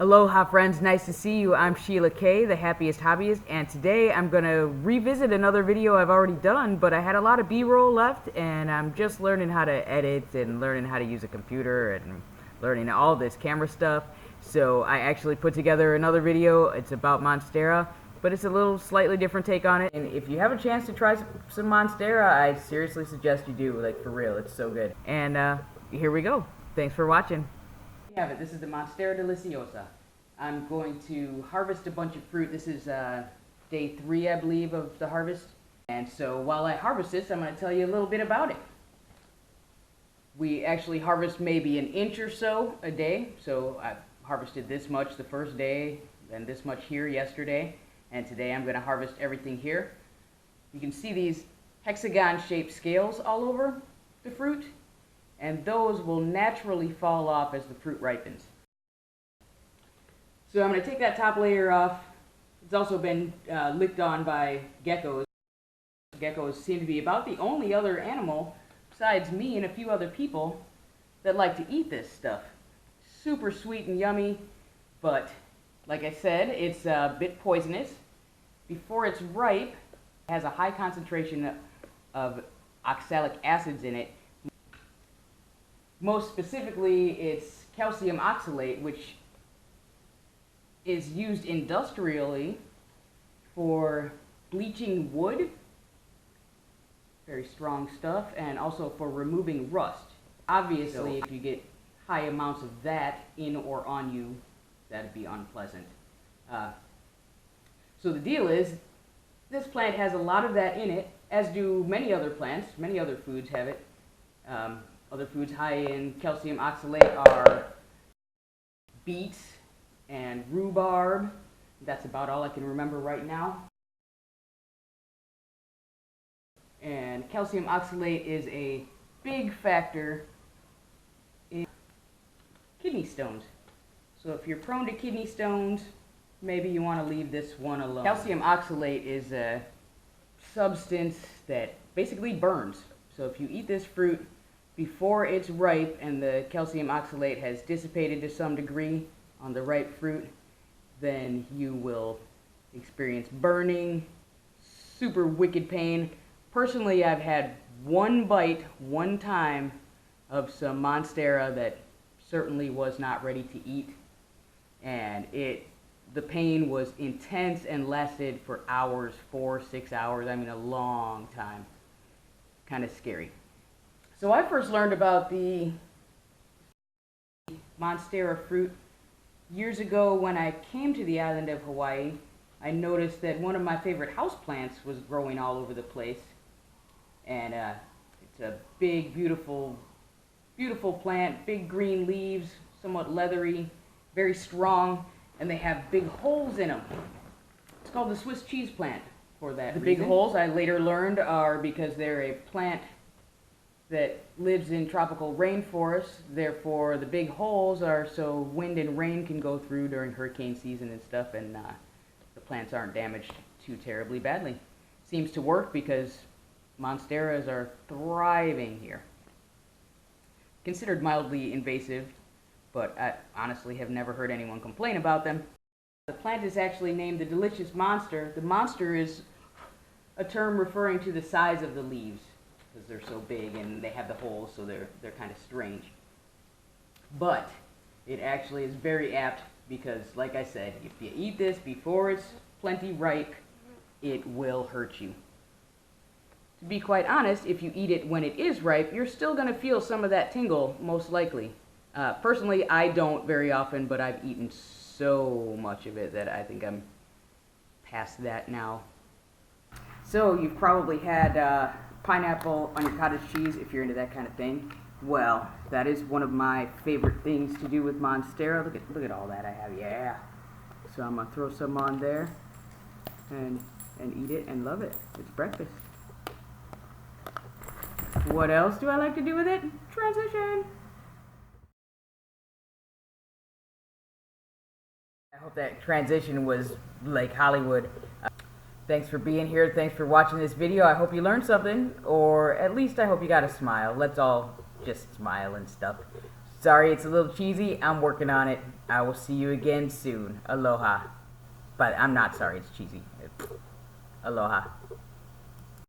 Aloha friends, nice to see you. I'm Sheila K, the happiest hobbyist, and today I'm going to revisit another video I've already done, but I had a lot of B-roll left and I'm just learning how to edit and learning how to use a computer and learning all this camera stuff. So I actually put together another video. It's about Monstera, but it's a little slightly different take on it. And if you have a chance to try some Monstera, I seriously suggest you do, like for real, it's so good. And here we go. Thanks for watching. Have it. This is the Monstera Deliciosa. I'm going to harvest a bunch of fruit. This is day 3, I believe, of the harvest. And so while I harvest this, I'm going to tell you a little bit about it. We actually harvest maybe an inch or so a day. So I've harvested this much the first day, and this much here yesterday. And today I'm going to harvest everything here. You can see these hexagon-shaped scales all over the fruit, and those will naturally fall off as the fruit ripens. So I'm going to take that top layer off. It's also been licked on by geckos. Geckos seem to be about the only other animal, besides me and a few other people, that like to eat this stuff. Super sweet and yummy, but like I said, it's a bit poisonous. Before it's ripe, it has a high concentration of oxalic acids in it. Most specifically, it's calcium oxalate, which is used industrially for bleaching wood, very strong stuff, and also for removing rust. Obviously, if you get high amounts of that in or on you, that'd be unpleasant. So the deal is, this plant has a lot of that in it, as do many other plants. Many other foods have it. Other foods high in calcium oxalate are beets and rhubarb. That's about all I can remember right now. And calcium oxalate is a big factor in kidney stones. So if you're prone to kidney stones, maybe you want to leave this one alone. Calcium oxalate is a substance that basically burns. So if you eat this fruit before it's ripe and the calcium oxalate has dissipated to some degree on the ripe fruit, then you will experience burning, super wicked pain. Personally, I've had one bite, one time, of some Monstera that certainly was not ready to eat, and the pain was intense and lasted for hours, 4-6 hours, I mean a long time. Kind of scary. So I first learned about the Monstera fruit years ago when I came to the island of Hawaii. I noticed that one of my favorite houseplants was growing all over the place. And it's a big, beautiful, beautiful plant, big green leaves, somewhat leathery, very strong, and they have big holes in them. It's called the Swiss cheese plant for that reason. The big holes, I later learned, are because they're a plant that lives in tropical rainforests. Therefore, the big holes are so wind and rain can go through during hurricane season and stuff, and the plants aren't damaged too terribly badly. Seems to work because Monsteras are thriving here. Considered mildly invasive, but I honestly have never heard anyone complain about them. The plant is actually named the Delicious Monster. The monster is a term referring to the size of the leaves, because they're so big and they have the holes, so they're kind of strange. But it actually is very apt because, like I said, if you eat this before it's plenty ripe, it will hurt you. To be quite honest, if you eat it when it is ripe, you're still going to feel some of that tingle, most likely. Personally, I don't very often, but I've eaten so much of it that I think I'm past that now. So you've probably had pineapple on your cottage cheese if you're into that kind of thing. Well, that is one of my favorite things to do with Monstera. Look at all that I have, yeah. So I'm gonna throw some on there and eat it and love it. It's breakfast. What else do I like to do with it? Transition. I hope that transition was like Hollywood. Thanks for being here. Thanks for watching this video. I hope you learned something, or at least I hope you got a smile. Let's all just smile and stuff. Sorry, it's a little cheesy. I'm working on it. I will see you again soon. Aloha. But I'm not sorry, it's cheesy. Aloha.